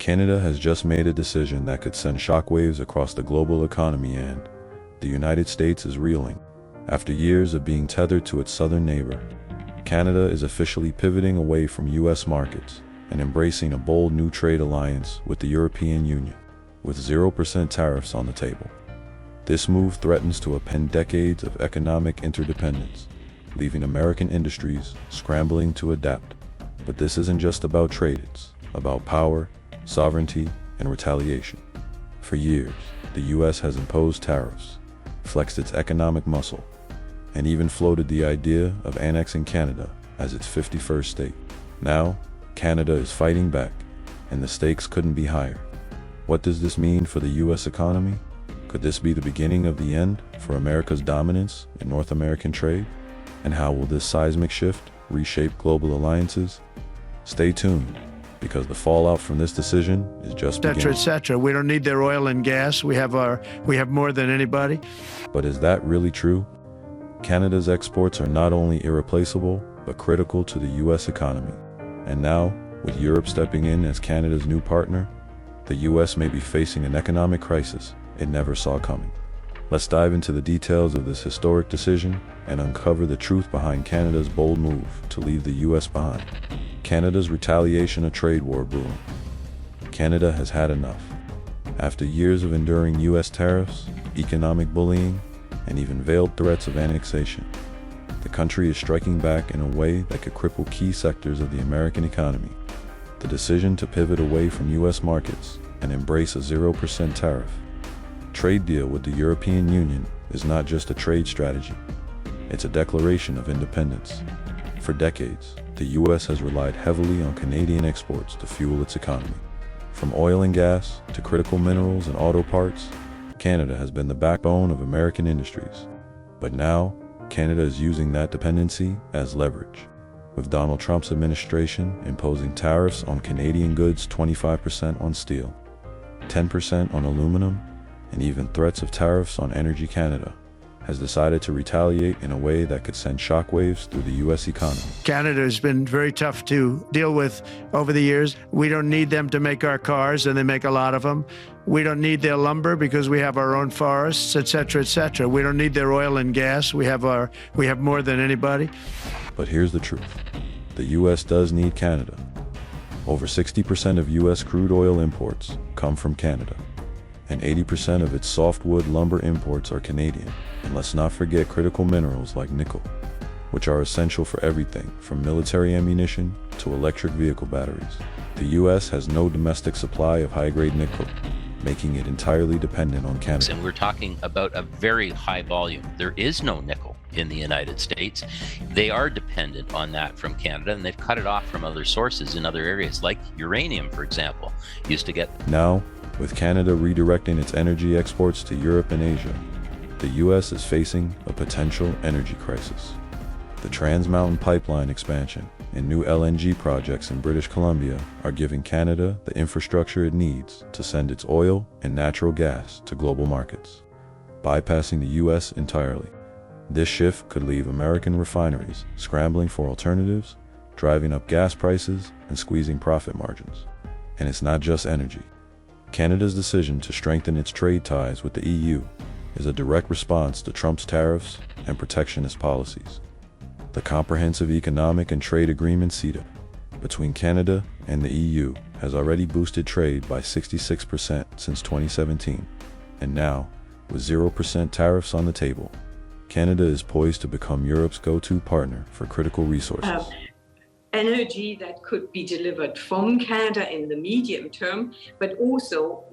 Canada has just made a decision that could send shockwaves across the global economy, and the United States is reeling. After years of being tethered to its southern neighbor, Canada is officially pivoting away from U.S. markets and embracing a bold new trade alliance with the European Union, with 0% tariffs on the table. This move threatens to upend decades of economic interdependence, leaving American industries scrambling to adapt. But this isn't just about trade, it's about power, sovereignty, and retaliation. For years, the U.S. has imposed tariffs, flexed its economic muscle, and even floated the idea of annexing Canada as its 51st state. Now, Canada is fighting back, and the stakes couldn't be higher. What does this mean for the U.S. economy? Could this be the beginning of the end for America's dominance in North American trade? And how will this seismic shift reshape global alliances? Stay tuned, because the fallout from this decision is just beginning. etc. We don't need their oil and gas. We have more than anybody. But is that really true? Canada's exports are not only irreplaceable, but critical to the U.S. economy. And now, with Europe stepping in as Canada's new partner, the U.S. may be facing an economic crisis it never saw coming. Let's dive into the details of this historic decision and uncover the truth behind Canada's bold move to leave the U.S. behind. Canada's retaliation, a trade war brewing. Canada has had enough. After years of enduring U.S. tariffs, economic bullying, and even veiled threats of annexation, the country is striking back in a way that could cripple key sectors of the American economy. The decision to pivot away from U.S. markets and embrace a 0% tariff trade deal with the European Union is not just a trade strategy, it's a declaration of independence. For decades, the U.S. has relied heavily on Canadian exports to fuel its economy. From oil and gas to critical minerals and auto parts, Canada has been the backbone of American industries. But now, Canada is using that dependency as leverage, with Donald Trump's administration imposing tariffs on Canadian goods, 25% on steel, 10% on aluminum, and even threats of tariffs on energy. Canada has decided to retaliate in a way that could send shockwaves through the U.S. economy. Canada has been very tough to deal with over the years. We don't need them to make our cars, and they make a lot of them. We don't need their lumber because we have our own forests, etc., etc. We don't need their oil and gas. We have more than anybody. But here's the truth. The U.S. does need Canada. Over 60% of U.S. crude oil imports come from Canada, and 80% of its softwood lumber imports are Canadian. And let's not forget critical minerals like nickel, which are essential for everything from military ammunition to electric vehicle batteries. The U.S. has no domestic supply of high-grade nickel, making it entirely dependent on Canada. And we're talking about a very high volume. There is no nickel in the United States. They are dependent on that from Canada, and they've cut it off from other sources in other areas, like uranium, for example, used to get. Now, with Canada redirecting its energy exports to Europe and Asia, the U.S. is facing a potential energy crisis. The Trans Mountain Pipeline expansion and new LNG projects in British Columbia are giving Canada the infrastructure it needs to send its oil and natural gas to global markets, bypassing the U.S. entirely. This shift could leave American refineries scrambling for alternatives, driving up gas prices and squeezing profit margins. And it's not just energy. Canada's decision to strengthen its trade ties with the EU is a direct response to Trump's tariffs and protectionist policies. The Comprehensive Economic and Trade Agreement (CETA) between Canada and the EU has already boosted trade by 66% since 2017, and now, with 0% tariffs on the table, Canada is poised to become Europe's go-to partner for critical resources. Energy that could be delivered from Canada in the medium term, but also,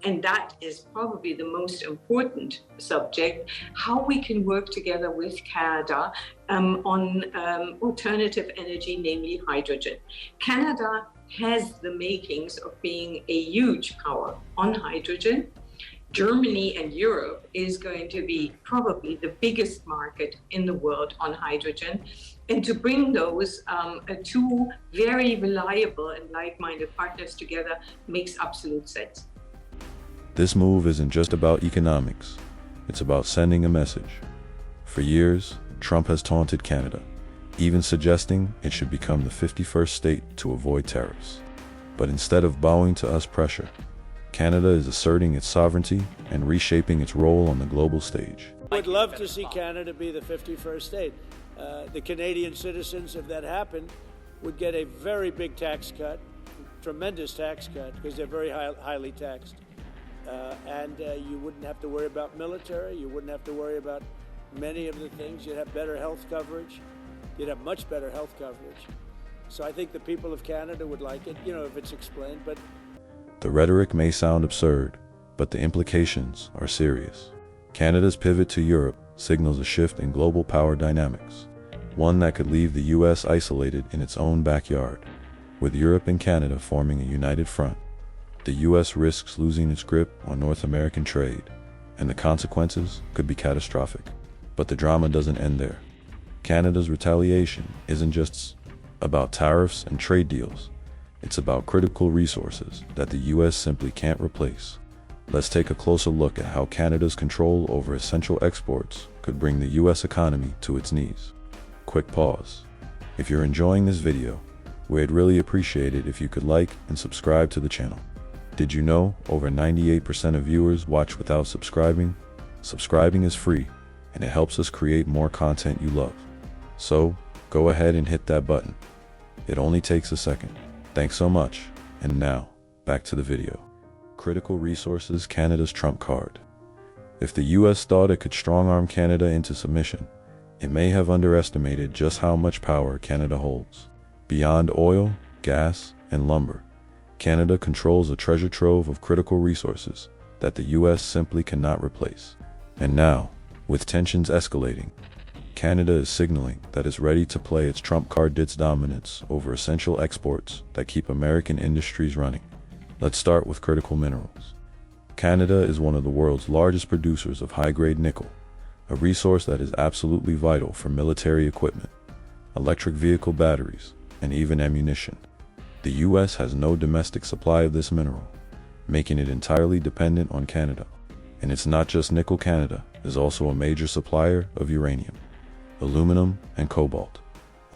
and that is probably the most important subject, how we can work together with Canada on alternative energy, namely hydrogen. Canada has the makings of being a huge power on hydrogen. Germany and Europe is going to be probably the biggest market in the world on hydrogen. And to bring those two very reliable and like-minded partners together makes absolute sense. This move isn't just about economics, it's about sending a message. For years, Trump has taunted Canada, even suggesting it should become the 51st state to avoid tariffs. But instead of bowing to US pressure, Canada is asserting its sovereignty and reshaping its role on the global stage. I would love to see Canada be the 51st state. The Canadian citizens, if that happened, would get a very big tax cut, tremendous tax cut, because they're very highly taxed. And you wouldn't have to worry about military. You wouldn't have to worry about many of the things. You'd have better health coverage. You'd have much better health coverage. So I think the people of Canada would like it, if it's explained. But the rhetoric may sound absurd, but the implications are serious. Canada's pivot to Europe signals a shift in global power dynamics, one that could leave the US isolated in its own backyard. With Europe and Canada forming a united front, the US risks losing its grip on North American trade, and the consequences could be catastrophic. But the drama doesn't end there. Canada's retaliation isn't just about tariffs and trade deals. It's about critical resources that the US simply can't replace. Let's take a closer look at how Canada's control over essential exports could bring the US economy to its knees. Quick pause. If you're enjoying this video, we'd really appreciate it if you could like and subscribe to the channel. Did you know over 98% of viewers watch without subscribing? Subscribing is free, and it helps us create more content you love. So, go ahead and hit that button. It only takes a second. Thanks so much. And now, back to the video. Critical resources, Canada's trump card. If the US thought it could strong-arm Canada into submission, it may have underestimated just how much power Canada holds. Beyond oil, gas, and lumber, Canada controls a treasure trove of critical resources that the US simply cannot replace. And now, with tensions escalating, Canada is signaling that it's ready to play its trump card, its dominance over essential exports that keep American industries running. Let's start with critical minerals. Canada is one of the world's largest producers of high-grade nickel, a resource that is absolutely vital for military equipment, electric vehicle batteries, and even ammunition. The US has no domestic supply of this mineral, making it entirely dependent on Canada. And it's not just nickel. Canada is also a major supplier of uranium, aluminum, and cobalt,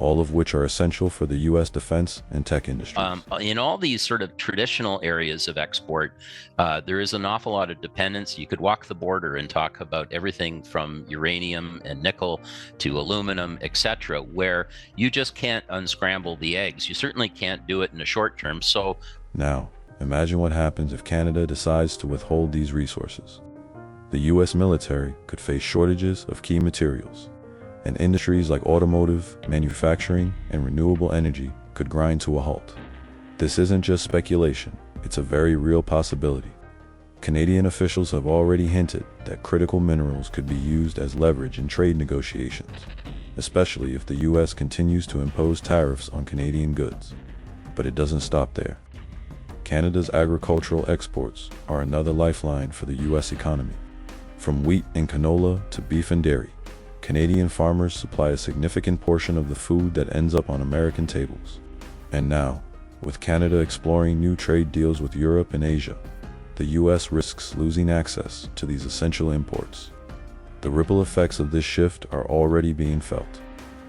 all of which are essential for the US defense and tech industries. In all these sort of traditional areas of export, there is an awful lot of dependence. You could walk the border and talk about everything from uranium and nickel to aluminum, etc., where you just can't unscramble the eggs. You certainly can't do it in the short term. So now, imagine what happens if Canada decides to withhold these resources. The US military could face shortages of key materials, and industries like automotive, manufacturing, and renewable energy could grind to a halt. This isn't just speculation, it's a very real possibility. Canadian officials have already hinted that critical minerals could be used as leverage in trade negotiations, especially if the US continues to impose tariffs on Canadian goods. But it doesn't stop there. Canada's agricultural exports are another lifeline for the US economy. From wheat and canola to beef and dairy, Canadian farmers supply a significant portion of the food that ends up on American tables. And now, with Canada exploring new trade deals with Europe and Asia, the US risks losing access to these essential imports. The ripple effects of this shift are already being felt.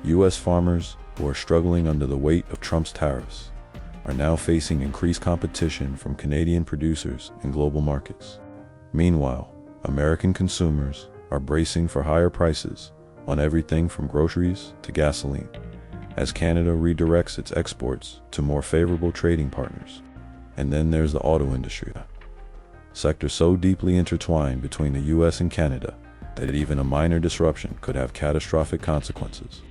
US farmers, who are struggling under the weight of Trump's tariffs, are now facing increased competition from Canadian producers in global markets. Meanwhile, American consumers are bracing for higher prices on everything from groceries to gasoline, as Canada redirects its exports to more favorable trading partners. And then there's the auto industry, a sector so deeply intertwined between the US and Canada that even a minor disruption could have catastrophic consequences.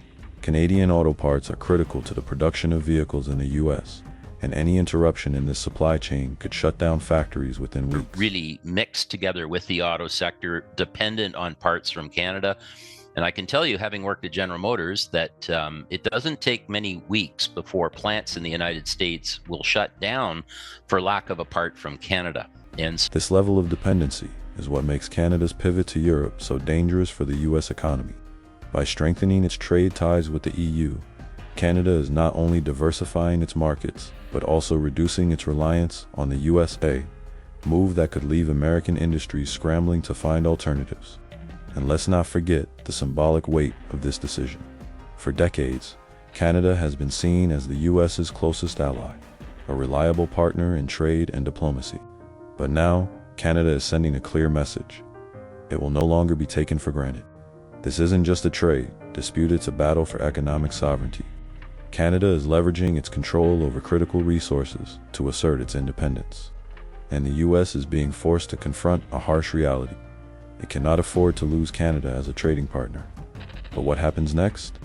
Canadian auto parts are critical to the production of vehicles in the US, and any interruption in this supply chain could shut down factories within weeks. Really mixed together with the auto sector, dependent on parts from Canada. And I can tell you, having worked at General Motors, that it doesn't take many weeks before plants in the United States will shut down for lack of a part from Canada. And this level of dependency is what makes Canada's pivot to Europe so dangerous for the US economy. By strengthening its trade ties with the EU, Canada is not only diversifying its markets, but also reducing its reliance on the USA, move that could leave American industries scrambling to find alternatives. And let's not forget the symbolic weight of this decision. For decades, Canada has been seen as the US's closest ally, a reliable partner in trade and diplomacy. But now, Canada is sending a clear message. It will no longer be taken for granted. This isn't just a trade dispute, it's a battle for economic sovereignty. Canada is leveraging its control over critical resources to assert its independence. And the US is being forced to confront a harsh reality. It cannot afford to lose Canada as a trading partner. But what happens next?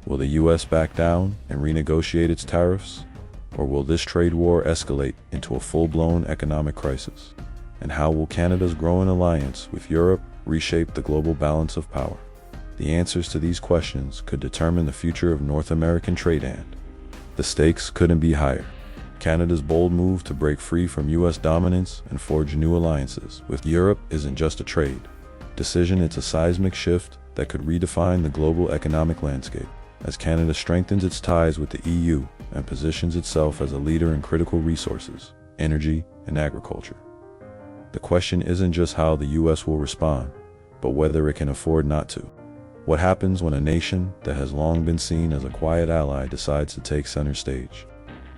Will the US back down and renegotiate its tariffs? Or will this trade war escalate into a full-blown economic crisis? And how will Canada's growing alliance with Europe reshape the global balance of power? The answers to these questions could determine the future of North American trade, and the stakes couldn't be higher. Canada's bold move to break free from US dominance and forge new alliances with Europe isn't just a trade decision, it's a seismic shift that could redefine the global economic landscape. As Canada strengthens its ties with the EU and positions itself as a leader in critical resources, energy, and agriculture. The question isn't just how the US will respond, but whether it can afford not to. What happens when a nation that has long been seen as a quiet ally decides to take center stage?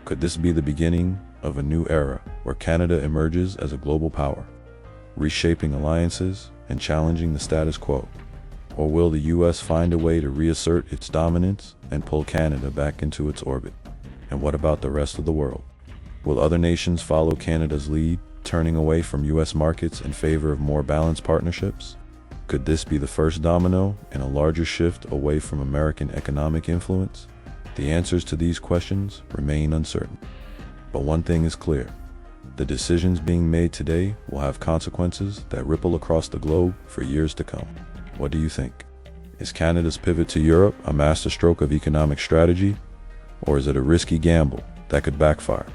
Could this be the beginning of a new era where Canada emerges as a global power, reshaping alliances and challenging the status quo? Or will the US find a way to reassert its dominance and pull Canada back into its orbit? And what about the rest of the world? Will other nations follow Canada's lead, turning away from US markets in favor of more balanced partnerships? Could this be the first domino in a larger shift away from American economic influence? The answers to these questions remain uncertain. But one thing is clear. The decisions being made today will have consequences that ripple across the globe for years to come. What do you think? Is Canada's pivot to Europe a masterstroke of economic strategy? Or is it a risky gamble that could backfire?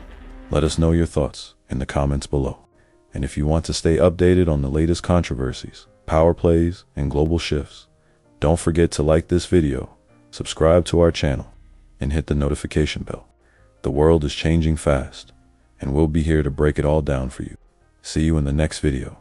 Let us know your thoughts in the comments below. And if you want to stay updated on the latest controversies, power plays, and global shifts, don't forget to like this video, subscribe to our channel, and hit the notification bell. The world is changing fast, and we'll be here to break it all down for you. See you in the next video.